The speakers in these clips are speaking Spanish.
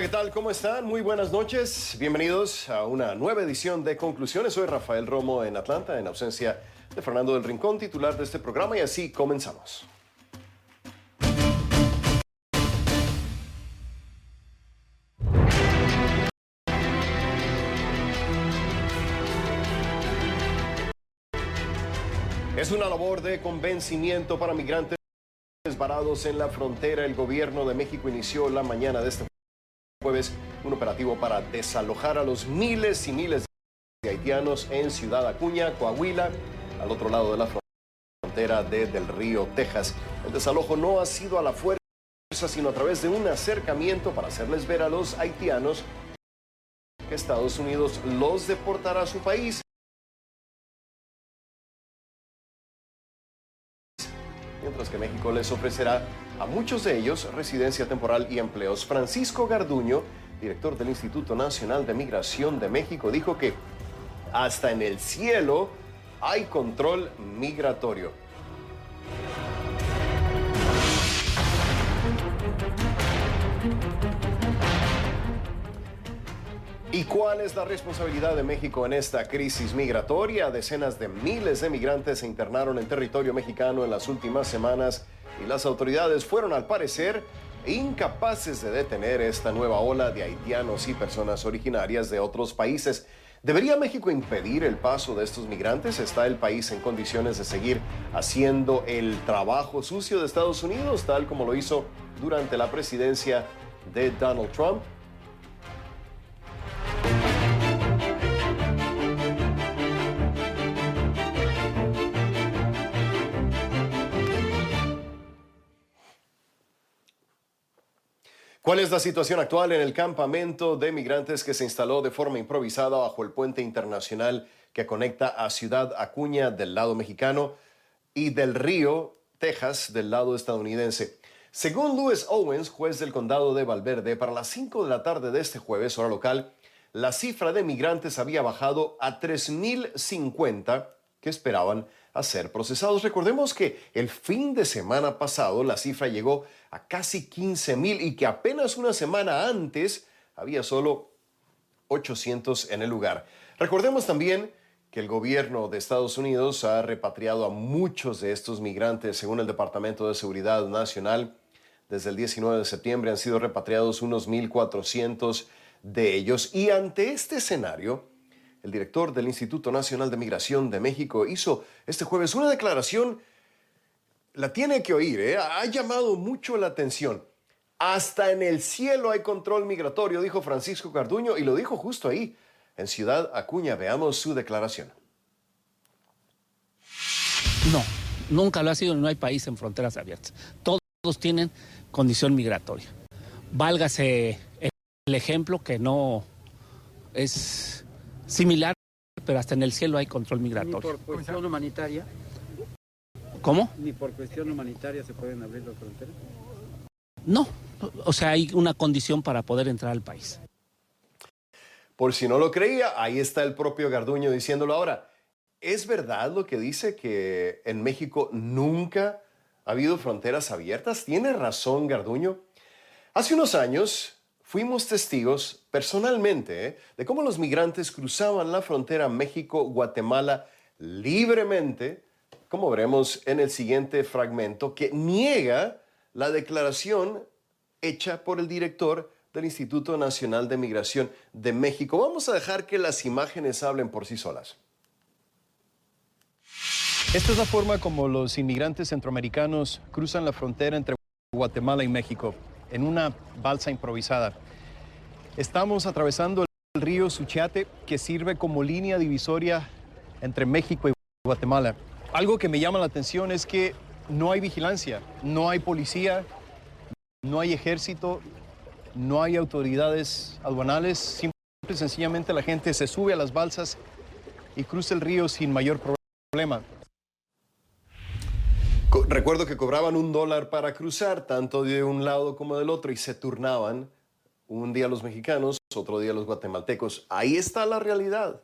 Hola, ¿qué tal? ¿Cómo están? Muy buenas noches. Bienvenidos a una nueva edición de Conclusiones. Soy Rafael Romo en Atlanta, en ausencia de Fernando del Rincón, titular de este programa, y así comenzamos. Es una labor de convencimiento para migrantes varados en la frontera. El gobierno de México inició la mañana de este jueves un operativo para desalojar a los miles y miles de haitianos en Ciudad Acuña, Coahuila, al otro lado de la frontera de Del Río, Texas. El desalojo no ha sido a la fuerza, sino a través de un acercamiento para hacerles ver a los haitianos que Estados Unidos los deportará a su país, mientras que México les ofrecerá a muchos de ellos residencia temporal y empleos. Francisco Garduño, director del Instituto Nacional de Migración de México, dijo que hasta en el cielo hay control migratorio. ¿Y cuál es la responsabilidad de México en esta crisis migratoria? Decenas de miles de migrantes se internaron en territorio mexicano en las últimas semanas y las autoridades fueron, al parecer, incapaces de detener esta nueva ola de haitianos y personas originarias de otros países. ¿Debería México impedir el paso de estos migrantes? ¿Está el país en condiciones de seguir haciendo el trabajo sucio de Estados Unidos, tal como lo hizo durante la presidencia de Donald Trump? ¿Cuál es la situación actual en el campamento de migrantes que se instaló de forma improvisada bajo el puente internacional que conecta a Ciudad Acuña del lado mexicano y Del Río, Texas, del lado estadounidense? Según Louis Owens, juez del condado de Valverde, para las 5 de la tarde de este jueves, hora local, la cifra de migrantes había bajado a 3.050 que esperaban a ser procesados. Recordemos que el fin de semana pasado la cifra llegó a casi 15,000 y que apenas una semana antes había solo 800 en el lugar. Recordemos también que el gobierno de Estados Unidos ha repatriado a muchos de estos migrantes. Según el Departamento de Seguridad Nacional, desde el 19 de septiembre han sido repatriados unos 1,400 de ellos. Y ante este escenario, el director del Instituto Nacional de Migración de México hizo este jueves una declaración. La tiene que oír, ¿eh? Ha llamado mucho la atención. Hasta en el cielo hay control migratorio, dijo Francisco Garduño, y lo dijo justo ahí, en Ciudad Acuña. Veamos su declaración. No, nunca lo ha sido, no hay país en fronteras abiertas. Todos tienen condición migratoria. Válgase el ejemplo que no es similar, pero hasta en el cielo hay control migratorio. Ni por cuestión humanitaria. ¿Cómo? Ni por cuestión humanitaria se pueden abrir las fronteras. No, o sea, hay una condición para poder entrar al país. Por si no lo creía, ahí está el propio Garduño diciéndolo ahora. ¿Es verdad lo que dice que en México nunca ha habido fronteras abiertas? ¿Tiene razón Garduño? Hace unos años fuimos testigos personalmente de cómo los migrantes cruzaban la frontera México-Guatemala libremente, como veremos en el siguiente fragmento, que niega la declaración hecha por el director del Instituto Nacional de Migración de México. Vamos a dejar que las imágenes hablen por sí solas. Esta es la forma como los inmigrantes centroamericanos cruzan la frontera entre Guatemala y México, en una balsa improvisada. Estamos atravesando el río Suchiate, que sirve como línea divisoria entre México y Guatemala. Algo que me llama la atención es que no hay vigilancia, no hay policía, no hay ejército, no hay autoridades aduanales. Simple y sencillamente la gente se sube a las balsas y cruza el río sin mayor problema. Recuerdo que cobraban $1 para cruzar, tanto de un lado como del otro, y se turnaban. Un día los mexicanos, otro día los guatemaltecos. Ahí está la realidad.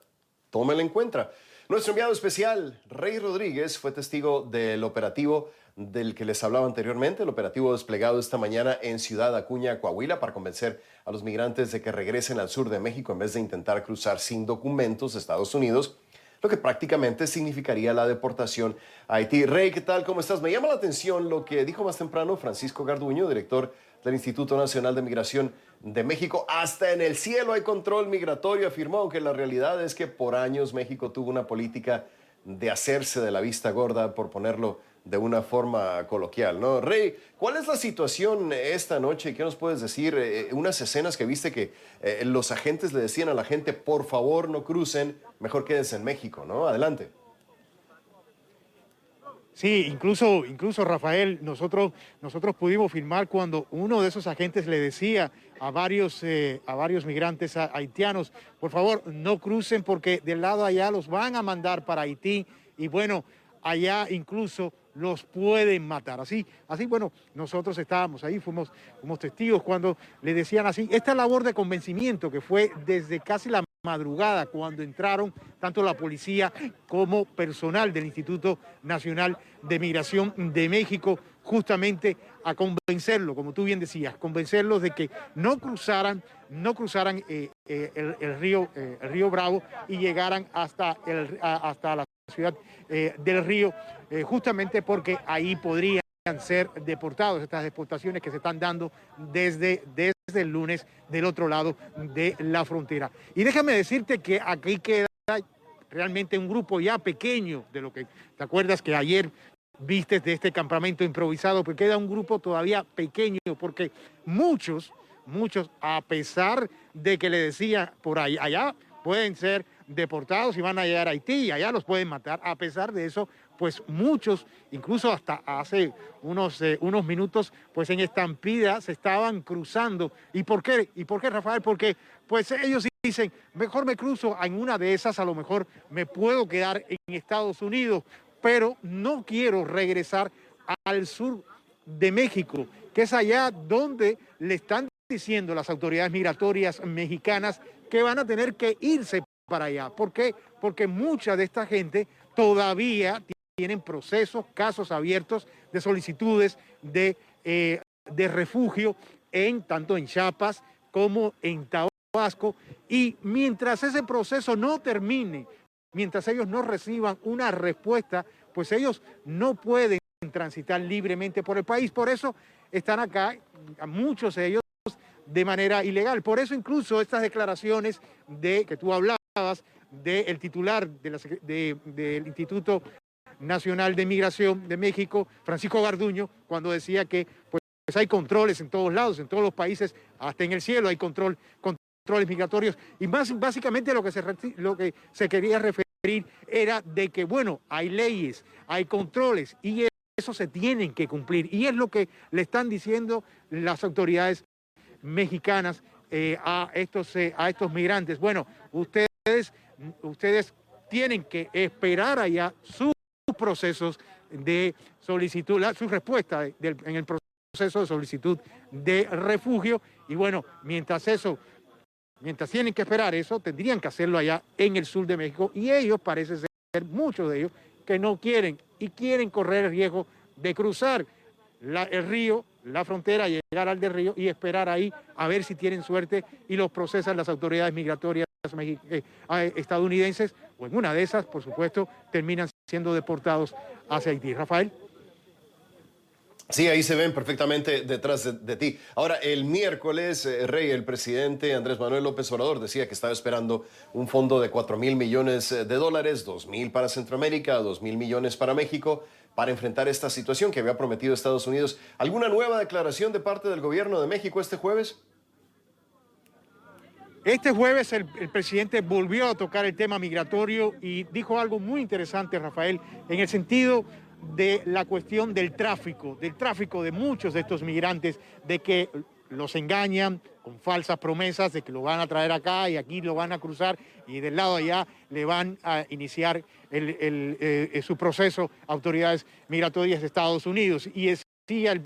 Tómela en cuenta. Nuestro enviado especial, Rey Rodríguez, fue testigo del operativo del que les hablaba anteriormente, el operativo desplegado esta mañana en Ciudad Acuña, Coahuila, para convencer a los migrantes de que regresen al sur de México en vez de intentar cruzar sin documentos a Estados Unidos, lo que prácticamente significaría la deportación a Haití. Rey, ¿qué tal? ¿Cómo estás? Me llama la atención lo que dijo más temprano Francisco Garduño, director del Instituto Nacional de Migración de México. Hasta en el cielo hay control migratorio, afirmó, aunque la realidad es que por años México tuvo una política de hacerse de la vista gorda, por ponerlo de una forma coloquial, ¿no? Rey, ¿cuál es la situación esta noche? ¿Qué nos puedes decir? Unas escenas que viste que los agentes le decían a la gente, por favor no crucen, mejor quédense en México, ¿no? Adelante. Sí, incluso Rafael, nosotros pudimos filmar cuando uno de esos agentes le decía a varios migrantes haitianos, por favor, no crucen porque del lado allá los van a mandar para Haití y bueno, allá incluso los pueden matar. Así, bueno, nosotros estábamos ahí, fuimos testigos cuando le decían así. Esta labor de convencimiento que fue desde casi la madrugada cuando entraron tanto la policía como personal del Instituto Nacional de Migración de México justamente a convencerlo, como tú bien decías, convencerlos de que no cruzaran el río Bravo y llegaran hasta la ciudad del Río, justamente porque ahí podrían ser deportados, estas deportaciones que se están dando desde el lunes del otro lado de la frontera. Y déjame decirte que aquí queda realmente un grupo ya pequeño de lo que, ¿te acuerdas que ayer viste de este campamento improvisado? Pues queda un grupo todavía pequeño porque muchos, a pesar de que le decían por ahí, allá pueden ser deportados y van a llegar a Haití y allá los pueden matar. A pesar de eso, pues muchos, incluso hasta hace unos minutos, pues en estampida se estaban cruzando. ¿Y por qué, Rafael? Porque pues ellos dicen, mejor me cruzo en una de esas, a lo mejor me puedo quedar en Estados Unidos, pero no quiero regresar al sur de México, que es allá donde le están diciendo las autoridades migratorias mexicanas que van a tener que irse para allá. ¿Por qué? Porque mucha de esta gente todavía tienen procesos, casos abiertos de solicitudes de refugio tanto en Chiapas como en Tabasco, y mientras ese proceso no termine, mientras ellos no reciban una respuesta, pues ellos no pueden transitar libremente por el país. Por eso están acá, muchos de ellos de manera ilegal. Por eso incluso estas declaraciones que tú hablabas del titular del Instituto Nacional de Migración de México, Francisco Garduño, cuando decía que pues hay controles en todos lados, en todos los países, hasta en el cielo hay controles migratorios. Y básicamente lo que se quería referir era de que, bueno, hay leyes, hay controles y eso se tienen que cumplir. Y es lo que le están diciendo las autoridades mexicanas a estos migrantes. Bueno, ustedes tienen que esperar allá sus procesos de solicitud, su respuesta en el proceso de solicitud de refugio. Y bueno, mientras tienen que esperar eso, tendrían que hacerlo allá en el sur de México. Y ellos, parece ser, muchos de ellos, que no quieren y quieren correr el riesgo de cruzar el río, la frontera, llegar al del río y esperar ahí a ver si tienen suerte y los procesan las autoridades migratorias estadounidenses, o en una de esas, por supuesto, terminan siendo deportados hacia Haití. Rafael. Sí, ahí se ven perfectamente detrás de ti. Ahora, el miércoles, Rey, el presidente Andrés Manuel López Obrador decía que estaba esperando un fondo de $4,000 millones, $2,000 para Centroamérica, $2,000 millones para México, para enfrentar esta situación que había prometido Estados Unidos. ¿Alguna nueva declaración de parte del gobierno de México este jueves? Este jueves el presidente volvió a tocar el tema migratorio y dijo algo muy interesante, Rafael, en el sentido de la cuestión del tráfico de muchos de estos migrantes, de que los engañan con falsas promesas de que lo van a traer acá y aquí lo van a cruzar y del lado allá le van a iniciar su proceso autoridades migratorias de Estados Unidos. Y es el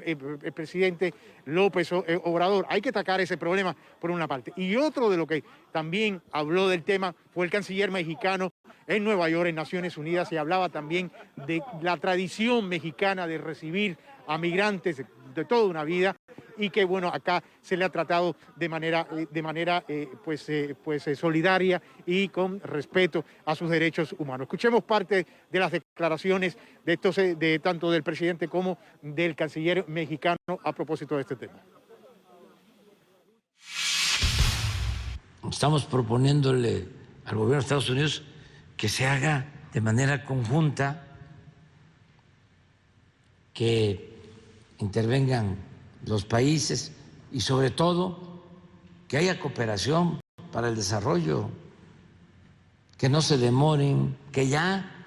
presidente López Obrador. Hay que atacar ese problema por una parte. Y otro de lo que también habló del tema fue el canciller mexicano en Nueva York, en Naciones Unidas, y hablaba también de la tradición mexicana de recibir a migrantes de toda una vida, y que bueno, acá se le ha tratado de manera solidaria y con respeto a sus derechos humanos. Escuchemos parte de las declaraciones de tanto del presidente como del canciller mexicano a propósito de este tema. Estamos proponiéndole al gobierno de Estados Unidos que se haga de manera conjunta, que intervengan los países y sobre todo que haya cooperación para el desarrollo, que no se demoren, que ya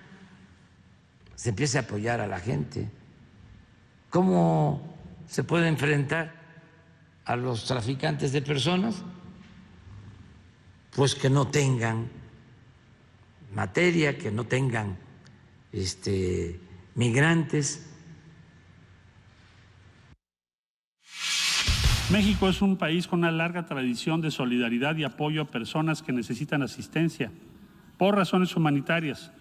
se empiece a apoyar a la gente. ¿Cómo se puede enfrentar a los traficantes de personas? Pues que no tengan materia, que no tengan migrantes. México es un país con una larga tradición de solidaridad y apoyo a personas que necesitan asistencia por razones humanitarias.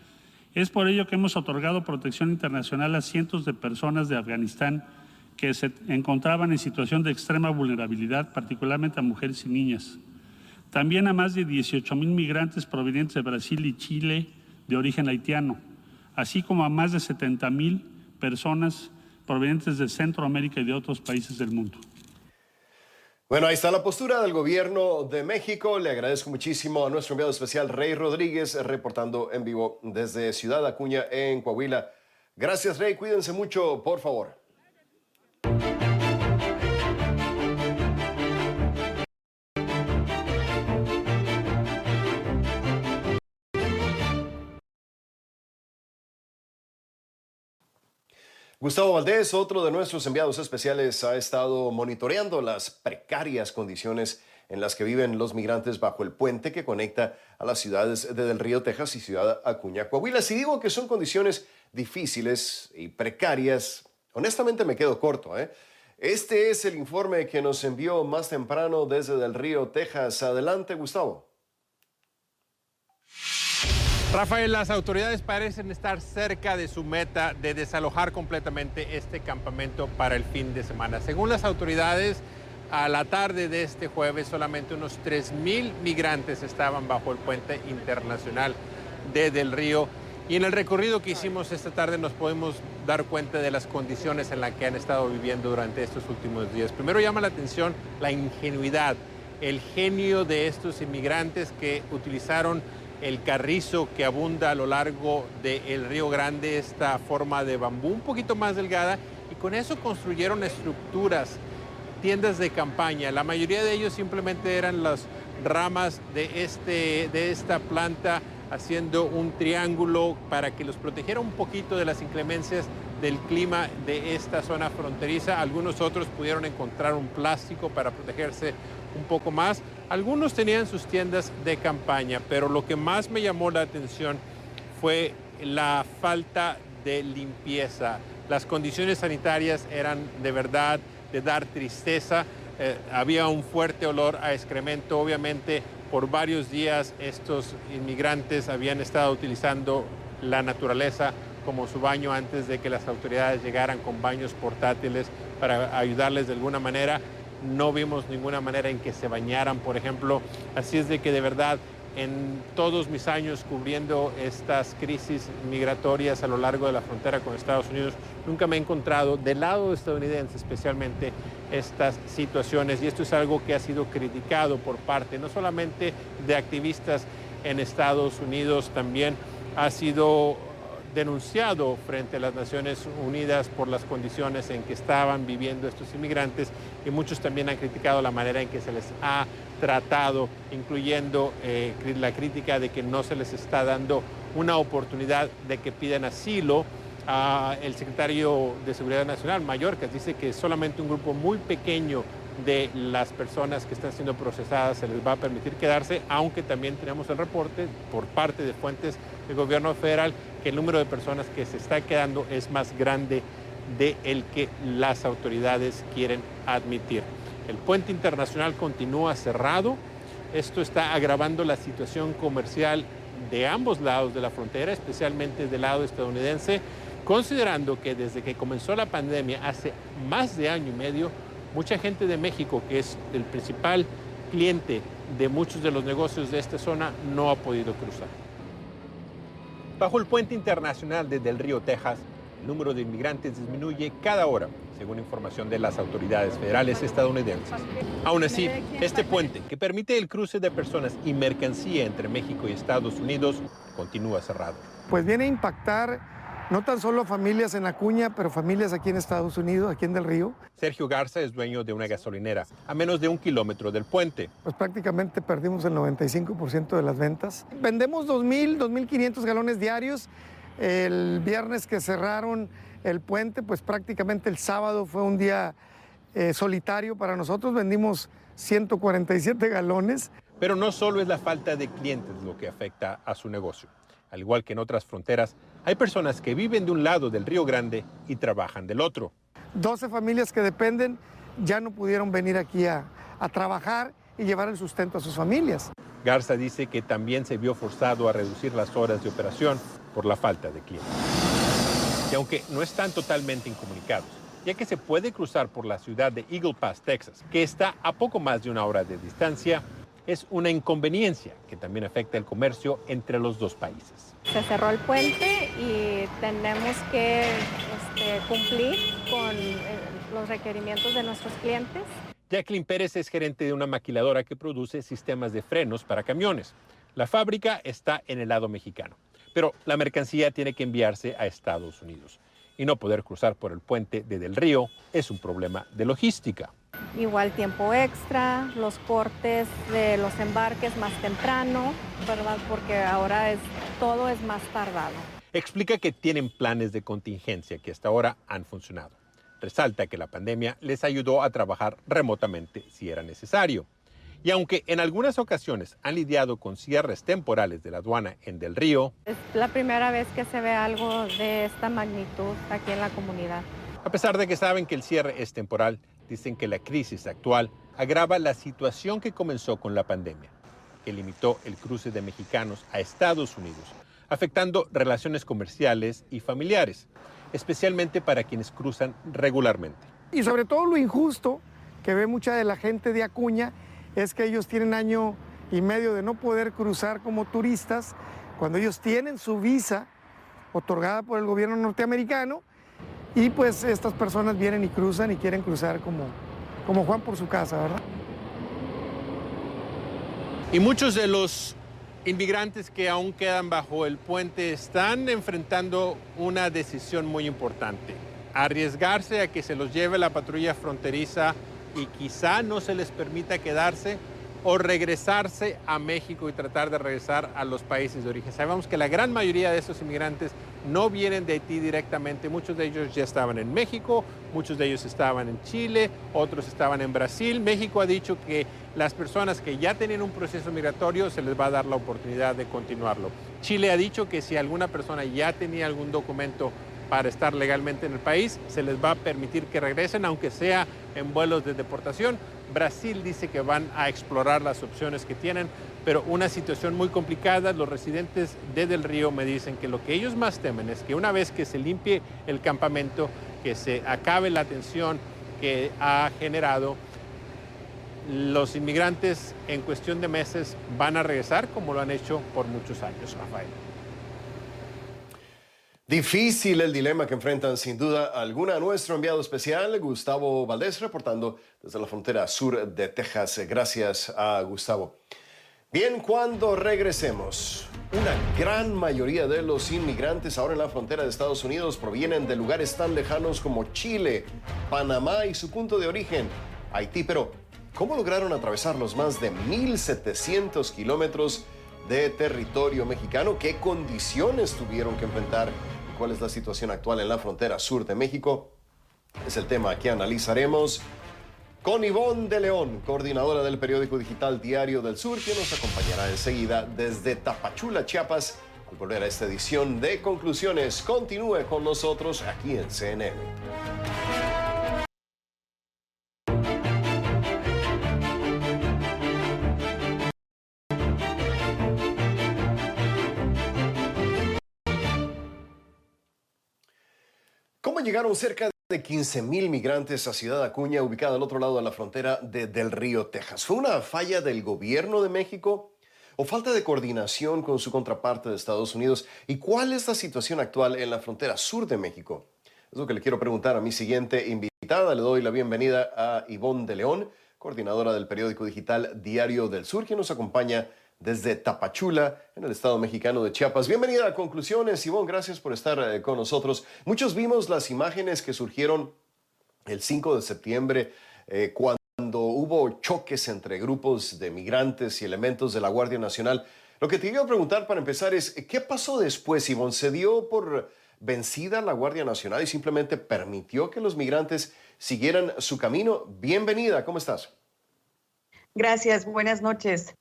Es por ello que hemos otorgado protección internacional a cientos de personas de Afganistán que se encontraban en situación de extrema vulnerabilidad, particularmente a mujeres y niñas. También a más de 18,000 migrantes provenientes de Brasil y Chile de origen haitiano, así como a más de 70,000 personas provenientes de Centroamérica y de otros países del mundo. Bueno, ahí está la postura del gobierno de México. Le agradezco muchísimo a nuestro enviado especial, Rey Rodríguez, reportando en vivo desde Ciudad Acuña, en Coahuila. Gracias, Rey. Cuídense mucho, por favor. Gustavo Valdés, otro de nuestros enviados especiales, ha estado monitoreando las precarias condiciones en las que viven los migrantes bajo el puente que conecta a las ciudades de Del Río, Texas y Ciudad Acuña, Coahuila. Si digo que son condiciones difíciles y precarias, honestamente me quedo corto, ¿eh? Este es el informe que nos envió más temprano desde Del Río, Texas. Adelante, Gustavo. Rafael, las autoridades parecen estar cerca de su meta de desalojar completamente este campamento para el fin de semana. Según las autoridades, a la tarde de este jueves solamente unos 3,000 migrantes estaban bajo el puente internacional de Del Río. Y en el recorrido que hicimos esta tarde nos podemos dar cuenta de las condiciones en las que han estado viviendo durante estos últimos días. Primero llama la atención la ingenuidad, el genio de estos inmigrantes que utilizaron el carrizo que abunda a lo largo del Río Grande, esta forma de bambú un poquito más delgada, y con eso construyeron estructuras, tiendas de campaña. La mayoría de ellos simplemente eran las ramas de esta planta, haciendo un triángulo para que los protegiera un poquito de las inclemencias del clima de esta zona fronteriza. Algunos otros pudieron encontrar un plástico para protegerse un poco más. Algunos tenían sus tiendas de campaña, pero lo que más me llamó la atención fue la falta de limpieza. Las condiciones sanitarias eran de verdad de dar tristeza. Había un fuerte olor a excremento. Obviamente, por varios días estos inmigrantes habían estado utilizando la naturaleza como su baño antes de que las autoridades llegaran con baños portátiles para ayudarles de alguna manera. No vimos ninguna manera en que se bañaran, por ejemplo. Así es de que de verdad, en todos mis años cubriendo estas crisis migratorias a lo largo de la frontera con Estados Unidos, nunca me he encontrado del lado estadounidense especialmente estas situaciones. Y esto es algo que ha sido criticado por parte no solamente de activistas en Estados Unidos, también ha sido denunciado frente a las Naciones Unidas por las condiciones en que estaban viviendo estos inmigrantes, y muchos también han criticado la manera en que se les ha tratado, incluyendo la crítica de que no se les está dando una oportunidad de que pidan asilo. El secretario de Seguridad Nacional, Mayorkas, dice que solamente un grupo muy pequeño de las personas que están siendo procesadas se les va a permitir quedarse, aunque también tenemos el reporte por parte de fuentes del gobierno federal que el número de personas que se está quedando es más grande del que las autoridades quieren admitir. El puente internacional continúa cerrado. Esto está agravando la situación comercial de ambos lados de la frontera, especialmente del lado estadounidense, considerando que desde que comenzó la pandemia hace más de año y medio, mucha gente de México, que es el principal cliente de muchos de los negocios de esta zona, no ha podido cruzar. Bajo el puente internacional de Del Río, Texas, el número de inmigrantes disminuye cada hora, según información de las autoridades federales estadounidenses. Aún así, este puente, que permite el cruce de personas y mercancía entre México y Estados Unidos, continúa cerrado. Pues viene a impactar no tan solo familias en Acuña, pero familias aquí en Estados Unidos, aquí en Del Río. Sergio Garza es dueño de una gasolinera a menos de 1 kilómetro del puente. Pues prácticamente perdimos el 95% de las ventas. Vendemos 2.000, 2.500 galones diarios. El viernes que cerraron el puente, pues prácticamente el sábado fue un día solitario para nosotros. Vendimos 147 galones. Pero no solo es la falta de clientes lo que afecta a su negocio. Al igual que en otras fronteras, hay personas que viven de un lado del Río Grande y trabajan del otro. 12 familias que dependen ya no pudieron venir aquí a trabajar y llevar el sustento a sus familias. Garza dice que también se vio forzado a reducir las horas de operación por la falta de clientes. Y aunque no están totalmente incomunicados, ya que se puede cruzar por la ciudad de Eagle Pass, Texas, que está a poco más de 1 hora de distancia, es una inconveniencia que también afecta el comercio entre los dos países. Se cerró el puente y tenemos que cumplir con los requerimientos de nuestros clientes. Jacqueline Pérez es gerente de una maquiladora que produce sistemas de frenos para camiones. La fábrica está en el lado mexicano, pero la mercancía tiene que enviarse a Estados Unidos. Y no poder cruzar por el puente de Del Río es un problema de logística. Igual tiempo extra, los cortes de los embarques más temprano, ¿verdad? Porque ahora todo es más tardado. Explica que tienen planes de contingencia que hasta ahora han funcionado. Resalta que la pandemia les ayudó a trabajar remotamente si era necesario. Y aunque en algunas ocasiones han lidiado con cierres temporales de la aduana en Del Río, es la primera vez que se ve algo de esta magnitud aquí en la comunidad. A pesar de que saben que el cierre es temporal, dicen que la crisis actual agrava la situación que comenzó con la pandemia, que limitó el cruce de mexicanos a Estados Unidos, afectando relaciones comerciales y familiares, especialmente para quienes cruzan regularmente. Y sobre todo lo injusto que ve mucha de la gente de Acuña es que ellos tienen 1 año y medio de no poder cruzar como turistas cuando ellos tienen su visa otorgada por el gobierno norteamericano y pues estas personas vienen y cruzan y quieren cruzar como Juan por su casa, ¿verdad? Y muchos de los inmigrantes que aún quedan bajo el puente están enfrentando una decisión muy importante: arriesgarse a que se los lleve la patrulla fronteriza y quizá no se les permita quedarse, o regresarse a México y tratar de regresar a los países de origen. Sabemos que la gran mayoría de estos inmigrantes no vienen de Haití directamente. Muchos de ellos ya estaban en México, muchos de ellos estaban en Chile, otros estaban en Brasil. México ha dicho que las personas que ya tenían un proceso migratorio se les va a dar la oportunidad de continuarlo. Chile ha dicho que si alguna persona ya tenía algún documento para estar legalmente en el país, se les va a permitir que regresen, aunque sea en vuelos de deportación. Brasil dice que van a explorar las opciones que tienen, pero una situación muy complicada. Los residentes de Del Río me dicen que lo que ellos más temen es que una vez que se limpie el campamento, que se acabe la tensión que ha generado, los inmigrantes en cuestión de meses van a regresar como lo han hecho por muchos años. Rafael. Difícil el dilema que enfrentan sin duda alguna. Nuestro enviado especial, Gustavo Valdés, reportando desde la frontera sur de Texas. Gracias a Gustavo. Bien, cuando regresemos, una gran mayoría de los inmigrantes ahora en la frontera de Estados Unidos provienen de lugares tan lejanos como Chile, Panamá y su punto de origen, Haití. Pero, ¿cómo lograron atravesar los más de 1.700 kilómetros de territorio mexicano? ¿Qué condiciones tuvieron que enfrentar? ¿Cuál es la situación actual en la frontera sur de México? Es el tema que analizaremos con Ivonne de León, coordinadora del periódico digital Diario del Sur, que nos acompañará enseguida desde Tapachula, Chiapas, Al volver a esta edición de Conclusiones, continúe con nosotros aquí en CNN. ¿Cómo llegaron cerca de 15,000 migrantes a Ciudad Acuña, ubicada al otro lado de la frontera de Del Río, Texas? ¿Fue una falla del gobierno de México o falta de coordinación con su contraparte de Estados Unidos? ¿Y cuál es la situación actual en la frontera sur de México? Es lo que le quiero preguntar a mi siguiente invitada. Le doy la bienvenida a Ivonne de León, coordinadora del periódico digital Diario del Sur, quien nos acompaña desde Tapachula, en el estado mexicano de Chiapas. Bienvenida a Conclusiones, Ivonne, gracias por estar con nosotros. Muchos vimos las imágenes que surgieron el 5 de septiembre, cuando hubo choques entre grupos de migrantes y elementos de la Guardia Nacional. Lo que te quiero preguntar para empezar es, ¿qué pasó después, Ivonne? ¿Se dio por vencida la Guardia Nacional y simplemente permitió que los migrantes siguieran su camino? Bienvenida, ¿cómo estás? Gracias, buenas noches.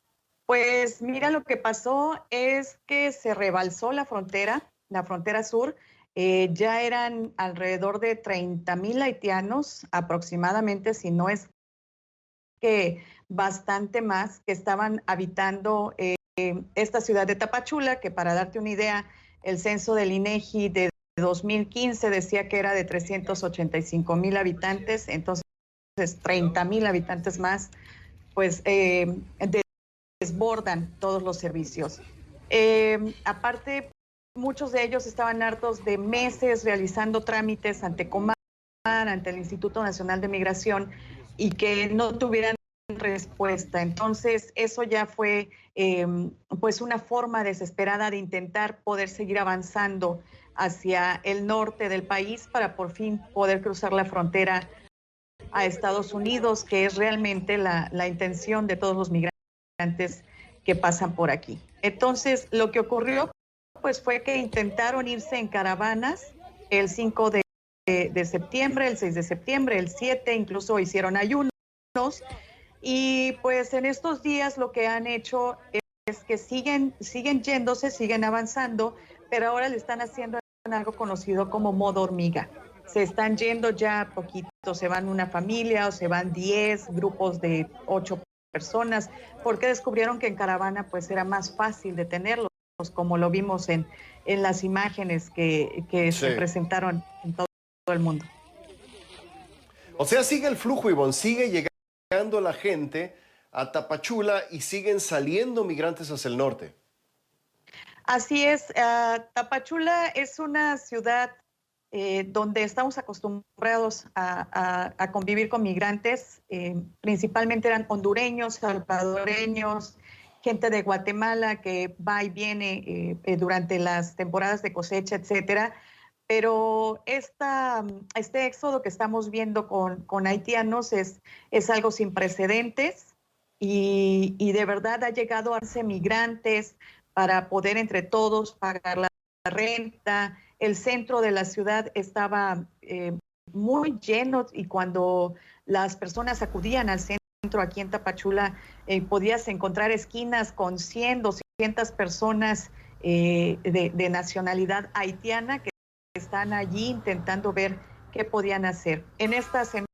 Pues mira, lo que pasó es que se rebalsó la frontera sur. Ya eran alrededor de 30,000 haitianos aproximadamente, si no es que bastante más, que estaban habitando esta ciudad de Tapachula, que para darte una idea, el censo del INEGI de 2015 decía que era de 385,000 habitantes, entonces 30,000 habitantes más, pues desbordan todos los servicios. Aparte, muchos de ellos estaban hartos de meses realizando trámites ante Comar, ante el Instituto Nacional de Migración, y que no tuvieran respuesta. Entonces, eso ya fue pues una forma desesperada de intentar poder seguir avanzando hacia el norte del país para por fin poder cruzar la frontera a Estados Unidos, que es realmente la intención de todos los migrantes que pasan por aquí. Entonces, lo que ocurrió pues fue que intentaron irse en caravanas el 5 de septiembre, el 6 de septiembre, el 7, incluso hicieron ayunos, y pues en estos días lo que han hecho es que siguen yéndose, siguen avanzando, pero ahora le están haciendo algo conocido como modo hormiga. Se están yendo ya poquito, se van una familia o se van 10 grupos de 8 personas, porque descubrieron que en caravana pues era más fácil detenerlos, como lo vimos en las imágenes que sí se presentaron en todo el mundo. O sea, sigue el flujo, Ivonne, sigue llegando la gente a Tapachula y siguen saliendo migrantes hacia el norte. Así es, Tapachula es una ciudad donde estamos acostumbrados a convivir con migrantes, principalmente eran hondureños, salvadoreños, gente de Guatemala que va y viene durante las temporadas de cosecha, etcétera. Pero este éxodo que estamos viendo con haitianos es algo sin precedentes y de verdad ha llegado a ser migrantes para poder entre todos pagar la renta. El centro de la ciudad estaba muy lleno y cuando las personas acudían al centro aquí en Tapachula, podías encontrar esquinas con 100, 200 personas de nacionalidad haitiana que están allí intentando ver qué podían hacer. En esta semana,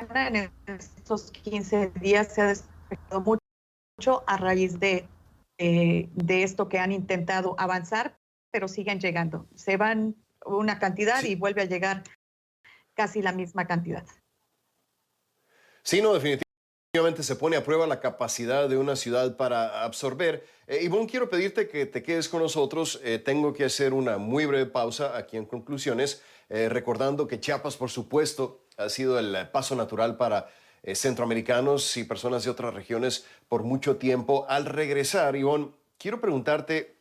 en estos 15 días, se ha despejado mucho a raíz de esto que han intentado avanzar, pero siguen llegando. Se van una cantidad y vuelve a llegar casi la misma cantidad. Sí, no, definitivamente se pone a prueba la capacidad de una ciudad para absorber. Ivonne, quiero pedirte que te quedes con nosotros. Tengo que hacer una muy breve pausa aquí en Conclusiones, recordando que Chiapas, por supuesto, ha sido el paso natural para centroamericanos y personas de otras regiones por mucho tiempo. Al regresar, Ivonne, quiero preguntarte,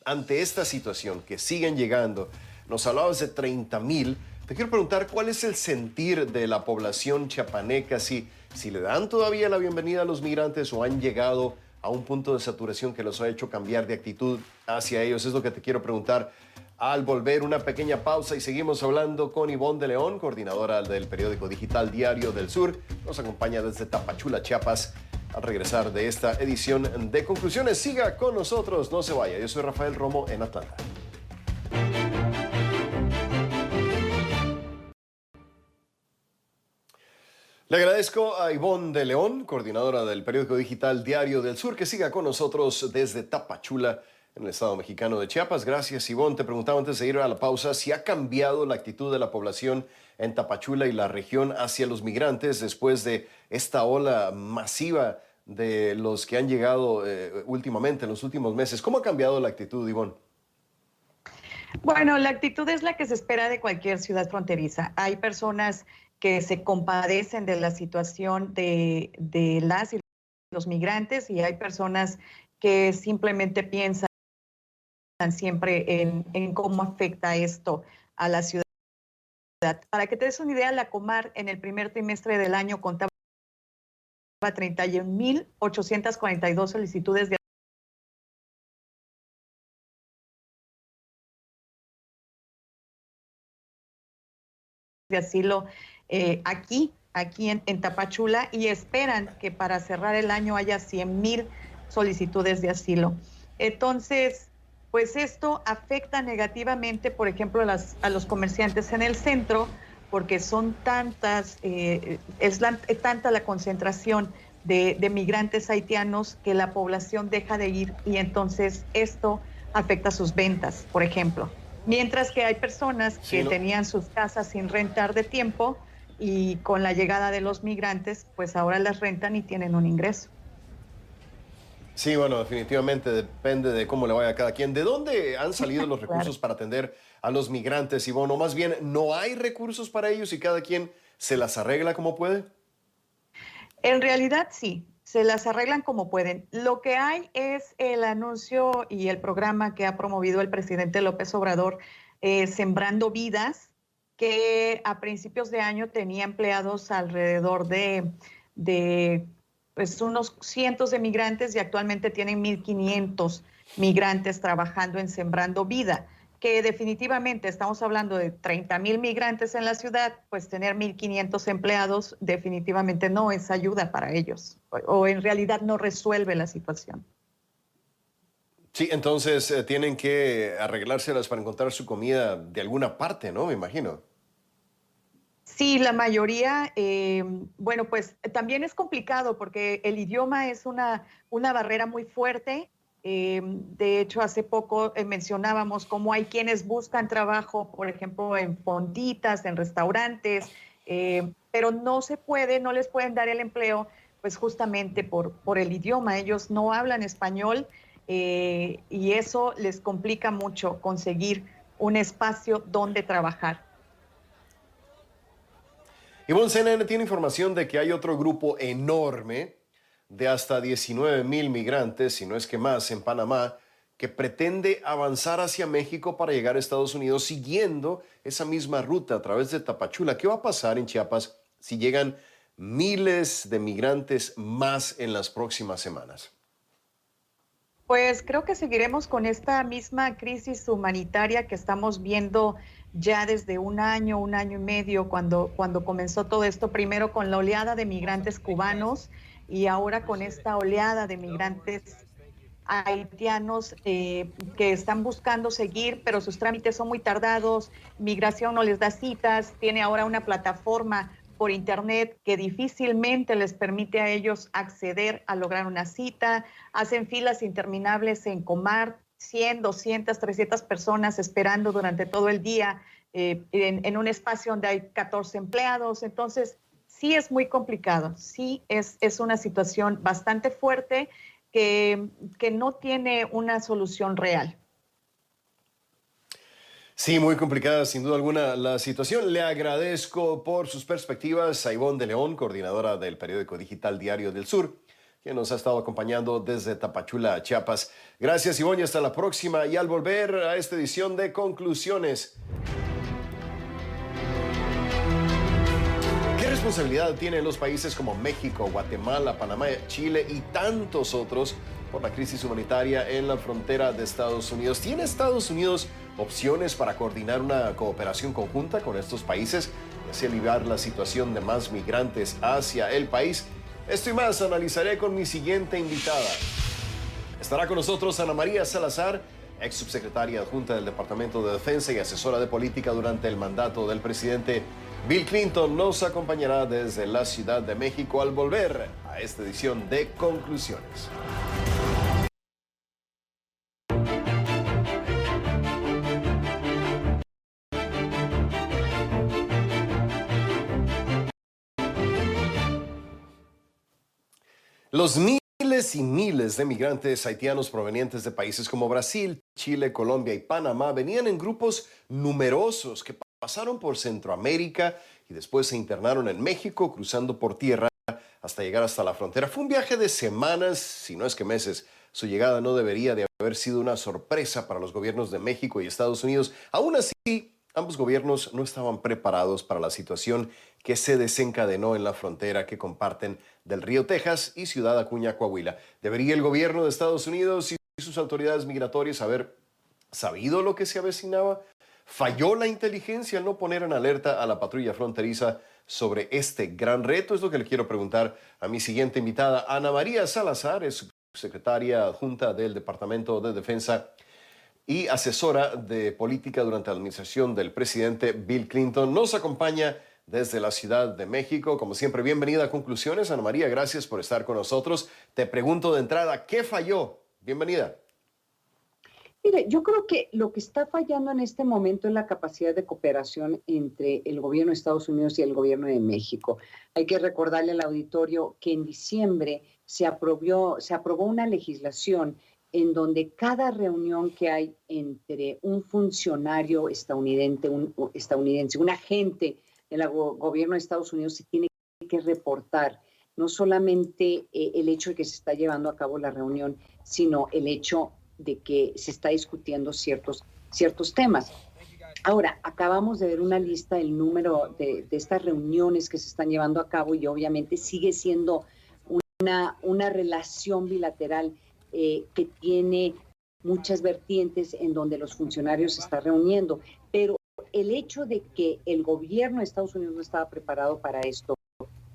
ante esta situación que siguen llegando, nos hablabas de 30,000, te quiero preguntar cuál es el sentir de la población chiapaneca, si le dan todavía la bienvenida a los migrantes o han llegado a un punto de saturación que los ha hecho cambiar de actitud hacia ellos. Es lo que te quiero preguntar al volver. Una pequeña pausa y seguimos hablando con Ivonne de León, coordinadora del periódico digital Diario del Sur. Nos acompaña desde Tapachula, Chiapas, al regresar de esta edición de Conclusiones. Siga con nosotros, no se vaya. Yo soy Rafael Romo en Atlanta. Le agradezco a Ivonne de León, coordinadora del periódico digital Diario del Sur, que siga con nosotros desde Tapachula, en el estado mexicano de Chiapas. Gracias, Ivonne. Te preguntaba antes de ir a la pausa si ha cambiado la actitud de la población en Tapachula y la región hacia los migrantes después de esta ola masiva de los que han llegado últimamente, en los últimos meses. ¿Cómo ha cambiado la actitud, Ivonne? Bueno, la actitud es la que se espera de cualquier ciudad fronteriza. Hay personas que se compadecen de la situación de las y los migrantes, y hay personas que simplemente piensan siempre en cómo afecta esto a la ciudad. Para que te des una idea, la Comar en el primer trimestre del año contaba 31,842 solicitudes de asilo aquí en Tapachula, y esperan que para cerrar el año haya 100,000 solicitudes de asilo. Entonces, pues esto afecta negativamente, por ejemplo, a los comerciantes en el centro, porque son tantas, tanta la concentración de migrantes haitianos que la población deja de ir, y entonces esto afecta sus ventas, por ejemplo. Mientras que hay personas que tenían sus casas sin rentar de tiempo, y con la llegada de los migrantes, pues ahora las rentan y tienen un ingreso. Sí, bueno, definitivamente depende de cómo le vaya a cada quien. ¿De dónde han salido los recursos para atender a los migrantes, Ivonne? O más bien, ¿no hay recursos para ellos y cada quien se las arregla como puede? En realidad sí, se las arreglan como pueden. Lo que hay es el anuncio y el programa que ha promovido el presidente López Obrador, Sembrando Vidas, que a principios de año tenía empleados alrededor de pues unos cientos de migrantes, y actualmente tienen 1,500 migrantes trabajando en Sembrando Vida, que definitivamente estamos hablando de 30,000 migrantes en la ciudad, pues tener 1,500 empleados definitivamente no es ayuda para ellos, o en realidad no resuelve la situación. Sí, entonces tienen que arreglárselas para encontrar su comida de alguna parte, ¿no? Me imagino. Sí, la mayoría, bueno, pues también es complicado porque el idioma es una barrera muy fuerte. De hecho, hace poco mencionábamos cómo hay quienes buscan trabajo, por ejemplo, en fonditas, en restaurantes, pero no se puede, no les pueden dar el empleo, pues justamente por el idioma. Ellos no hablan español, y eso les complica mucho conseguir un espacio donde trabajar. Ivonne, CNN tiene información de que hay otro grupo enorme de hasta 19,000 migrantes, si no es que más, en Panamá, que pretende avanzar hacia México para llegar a Estados Unidos siguiendo esa misma ruta a través de Tapachula. ¿Qué va a pasar en Chiapas si llegan miles de migrantes más en las próximas semanas? Pues creo que seguiremos con esta misma crisis humanitaria que estamos viendo ya desde un año y medio, cuando comenzó todo esto, primero con la oleada de migrantes cubanos y ahora con esta oleada de migrantes haitianos que están buscando seguir, pero sus trámites son muy tardados, migración no les da citas, tiene ahora una plataforma por internet que difícilmente les permite a ellos acceder a lograr una cita, hacen filas interminables en Comar, 100, 200, 300 personas esperando durante todo el día en un espacio donde hay 14 empleados. Entonces, sí es muy complicado, sí es una situación bastante fuerte que no tiene una solución real. Sí, muy complicada sin duda alguna la situación. Le agradezco por sus perspectivas a Ivonne de León, coordinadora del periódico digital Diario del Sur, que nos ha estado acompañando desde Tapachula, Chiapas. Gracias, Ivonne, y hasta la próxima. Y al volver a esta edición de Conclusiones, ¿qué responsabilidad tienen los países como México, Guatemala, Panamá, Chile y tantos otros por la crisis humanitaria en la frontera de Estados Unidos? ¿Tiene Estados Unidos opciones para coordinar una cooperación conjunta con estos países y así aliviar la situación de más migrantes hacia el país? Esto y más analizaré con mi siguiente invitada. Estará con nosotros Ana María Salazar, ex subsecretaria adjunta del Departamento de Defensa y asesora de política durante el mandato del presidente Bill Clinton. Nos acompañará desde la Ciudad de México al volver a esta edición de Conclusiones. Los miles y miles de migrantes haitianos provenientes de países como Brasil, Chile, Colombia y Panamá venían en grupos numerosos que pasaron por Centroamérica y después se internaron en México, cruzando por tierra hasta llegar hasta la frontera. Fue un viaje de semanas, si no es que meses. Su llegada no debería de haber sido una sorpresa para los gobiernos de México y Estados Unidos. Aún así, ambos gobiernos no estaban preparados para la situación que se desencadenó en la frontera que comparten del río Texas y Ciudad Acuña, Coahuila. ¿Debería el gobierno de Estados Unidos y sus autoridades migratorias haber sabido lo que se avecinaba? ¿Falló la inteligencia al no poner en alerta a la patrulla fronteriza sobre este gran reto? Es lo que le quiero preguntar a mi siguiente invitada, Ana María Salazar, es subsecretaria adjunta del Departamento de Defensa y asesora de política durante la administración del presidente Bill Clinton. Nos acompaña desde la Ciudad de México. Como siempre, bienvenida a Conclusiones. Ana María, gracias por estar con nosotros. Te pregunto de entrada, ¿qué falló? Bienvenida. Mire, yo creo que lo que está fallando en este momento es la capacidad de cooperación entre el gobierno de Estados Unidos y el gobierno de México. Hay que recordarle al auditorio que en diciembre se aprobó una legislación en donde cada reunión que hay entre un funcionario estadounidense, un agente del gobierno de Estados Unidos, se tiene que reportar no solamente el hecho de que se está llevando a cabo la reunión, sino el hecho de que se está discutiendo ciertos temas. Ahora, acabamos de ver una lista del número de estas reuniones que se están llevando a cabo y obviamente sigue siendo una relación bilateral que tiene muchas vertientes en donde los funcionarios se están reuniendo, pero el hecho de que el gobierno de Estados Unidos no estaba preparado para esto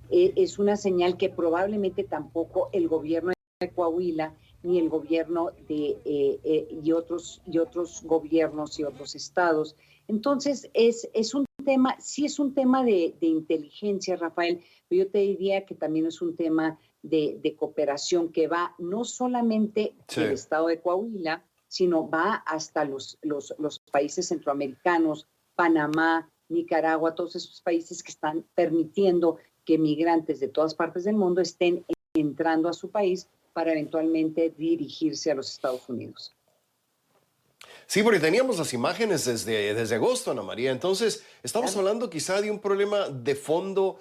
es una señal que probablemente tampoco el gobierno de Coahuila ni el gobierno y otros gobiernos y otros estados. Entonces, es un tema, sí es un tema de inteligencia, Rafael, pero yo te diría que también es un tema de cooperación que va no solamente del estado de Coahuila, sino va hasta los países centroamericanos, Panamá, Nicaragua, todos esos países que están permitiendo que migrantes de todas partes del mundo estén entrando a su país para eventualmente dirigirse a los Estados Unidos. Sí, porque teníamos las imágenes desde agosto, Ana María. Entonces, estamos hablando quizá de un problema de fondo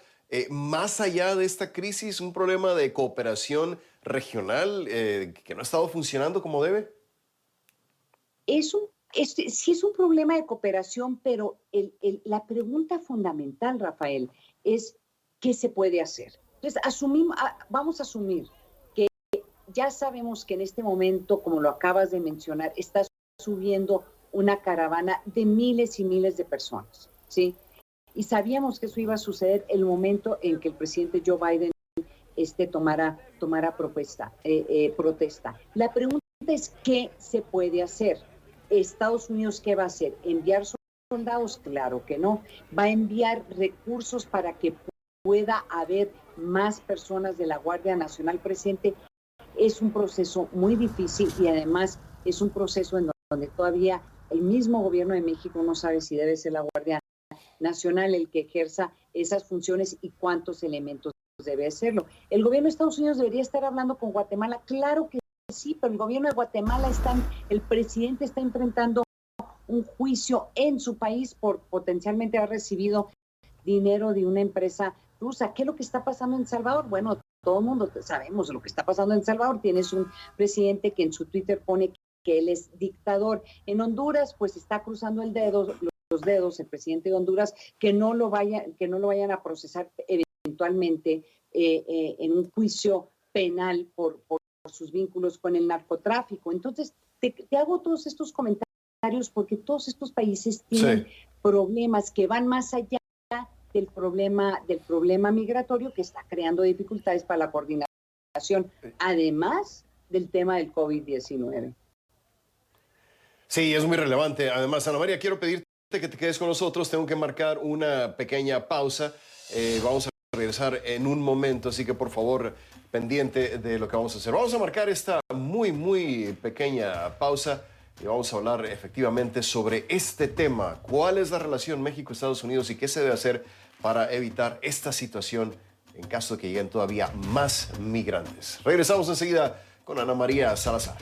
más allá de esta crisis, un problema de cooperación regional que no ha estado funcionando como debe. Sí es un problema de cooperación, pero la pregunta fundamental, Rafael, es ¿qué se puede hacer? Entonces, vamos a asumir que ya sabemos que en este momento, como lo acabas de mencionar, está subiendo una caravana de miles y miles de personas, ¿sí? Y sabíamos que eso iba a suceder el momento en que el presidente Joe Biden tomara protesta. La pregunta es ¿qué se puede hacer? ¿Estados Unidos qué va a hacer? ¿Enviar soldados? Claro que no. ¿Va a enviar recursos para que pueda haber más personas de la Guardia Nacional presente? Es un proceso muy difícil y además es un proceso en donde todavía el mismo gobierno de México no sabe si debe ser la Guardia Nacional el que ejerza esas funciones y cuántos elementos debe hacerlo. El gobierno de Estados Unidos debería estar hablando con Guatemala, claro que sí, pero el gobierno de Guatemala el presidente está enfrentando un juicio en su país por potencialmente haber recibido dinero de una empresa rusa. ¿Qué es lo que está pasando en El Salvador? Bueno, todo el mundo sabemos lo que está pasando en El Salvador. Tienes un presidente que en su Twitter pone que él es dictador. En Honduras, pues está cruzando los dedos el presidente de Honduras que no lo vayan a procesar eventualmente en un juicio penal por sus vínculos con el narcotráfico. Entonces, te hago todos estos comentarios porque todos estos países tienen problemas que van más allá del problema migratorio que está creando dificultades para la coordinación, además del tema del COVID-19. Sí, es muy relevante. Además, Ana María, quiero pedirte que te quedes con nosotros. Tengo que marcar una pequeña pausa. Vamos a regresar en un momento, así que por favor, pendiente de lo que vamos a hacer. Vamos a marcar esta muy pequeña pausa y vamos a hablar efectivamente sobre este tema. ¿Cuál es la relación México-Estados Unidos y qué se debe hacer para evitar esta situación en caso de que lleguen todavía más migrantes? Regresamos enseguida con Ana María Salazar.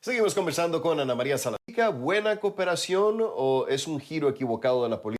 Seguimos conversando con Ana María Salazar. ¿Buena cooperación o es un giro equivocado de la política?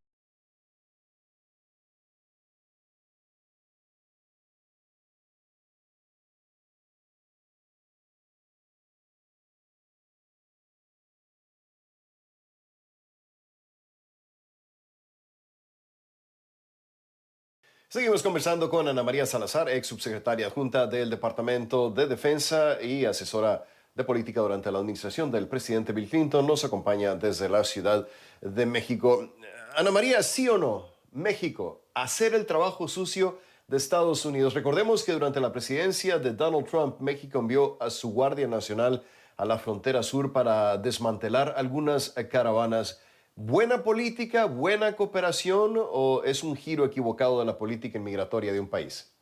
Seguimos conversando con Ana María Salazar, ex subsecretaria adjunta del Departamento de Defensa y asesora de política durante la administración del presidente Bill Clinton. Nos acompaña desde la Ciudad de México. Ana María, ¿sí o no? México, hacer el trabajo sucio de Estados Unidos. Recordemos que durante la presidencia de Donald Trump, México envió a su Guardia Nacional a la frontera sur para desmantelar algunas caravanas. ¿Buena política, buena cooperación o es un giro equivocado de la política inmigratoria de un país?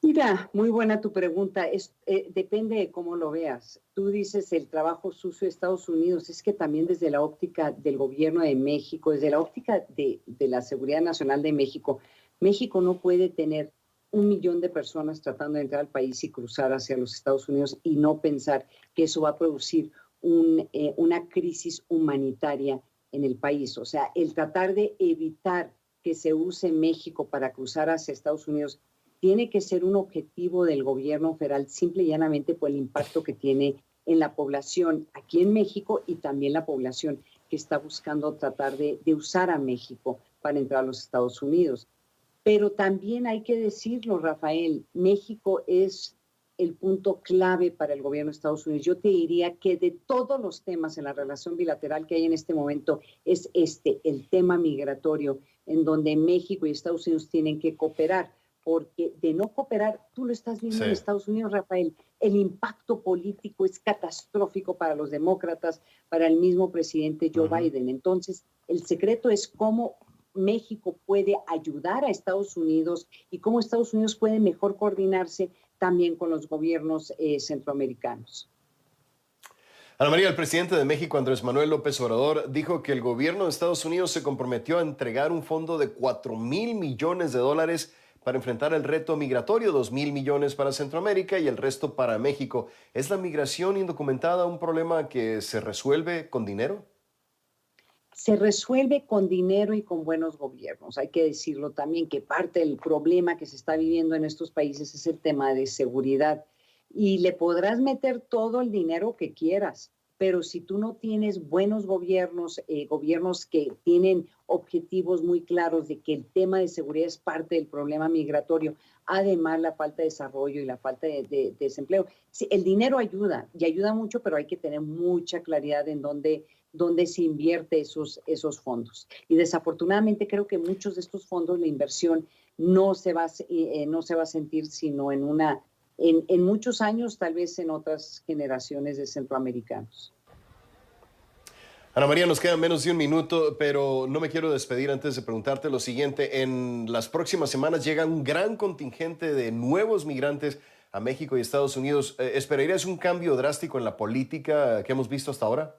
Mira, muy buena tu pregunta. Depende de cómo lo veas. Tú dices el trabajo sucio de Estados Unidos. Es que también desde la óptica del gobierno de México, desde la óptica de la seguridad nacional de México, México no puede tener 1 millón de personas tratando de entrar al país y cruzar hacia los Estados Unidos y no pensar que eso va a producir una crisis humanitaria en el país. O sea, el tratar de evitar que se use México para cruzar hacia Estados Unidos tiene que ser un objetivo del gobierno federal, simple y llanamente por el impacto que tiene en la población aquí en México y también la población que está buscando tratar de usar a México para entrar a los Estados Unidos. Pero también hay que decirlo, Rafael, México es el punto clave para el gobierno de Estados Unidos. Yo te diría que de todos los temas en la relación bilateral que hay en este momento es el tema migratorio, en donde México y Estados Unidos tienen que cooperar, porque de no cooperar, tú lo estás viendo en Estados Unidos, Rafael, el impacto político es catastrófico para los demócratas, para el mismo presidente Joe Biden. Entonces, el secreto es cómo México puede ayudar a Estados Unidos y cómo Estados Unidos puede mejor coordinarse también con los gobiernos centroamericanos. Ana María, el presidente de México, Andrés Manuel López Obrador, dijo que el gobierno de Estados Unidos se comprometió a entregar un fondo de $4,000 millones para enfrentar el reto migratorio, 2,000 millones para Centroamérica y el resto para México. ¿Es la migración indocumentada un problema que se resuelve con dinero? Se resuelve con dinero y con buenos gobiernos. Hay que decirlo también que parte del problema que se está viviendo en estos países es el tema de seguridad. Y le podrás meter todo el dinero que quieras, pero si tú no tienes buenos gobiernos, gobiernos que tienen objetivos muy claros de que el tema de seguridad es parte del problema migratorio, además la falta de desarrollo y la falta de desempleo. Sí, el dinero ayuda y ayuda mucho, pero hay que tener mucha claridad en dónde se invierte esos fondos. Y desafortunadamente creo que muchos de estos fondos, la inversión no se va a sentir sino en muchos años, tal vez en otras generaciones de centroamericanos. Ana María, nos queda menos de un minuto, pero no me quiero despedir antes de preguntarte lo siguiente. En las próximas semanas llega un gran contingente de nuevos migrantes a México y Estados Unidos. ¿Esperarías un cambio drástico en la política que hemos visto hasta ahora?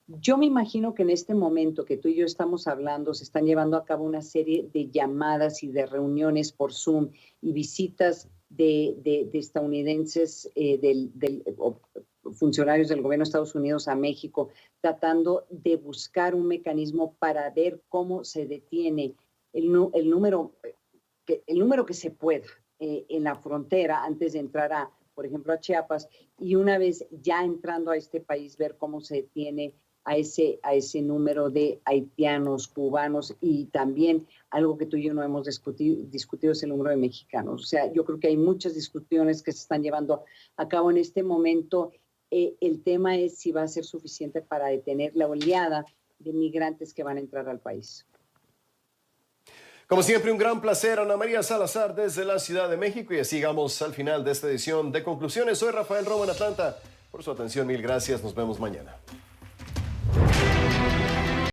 Yo me imagino que en este momento que tú y yo estamos hablando, se están llevando a cabo una serie de llamadas y de reuniones por Zoom y visitas de estadounidenses, funcionarios del gobierno de Estados Unidos a México, tratando de buscar un mecanismo para ver cómo se detiene el número que se pueda en la frontera antes de entrar por ejemplo, a Chiapas, y una vez ya entrando a este país, ver cómo se detiene a ese número de haitianos, cubanos y también algo que tú y yo no hemos discutido es el número de mexicanos. O sea, yo creo que hay muchas discusiones que se están llevando a cabo en este momento. El tema es si va a ser suficiente para detener la oleada de migrantes que van a entrar al país. Como siempre, un gran placer, Ana María Salazar, desde la Ciudad de México. Y así llegamos al final de esta edición de Conclusiones. Soy Rafael Romo en Atlanta. Por su atención, mil gracias. Nos vemos mañana.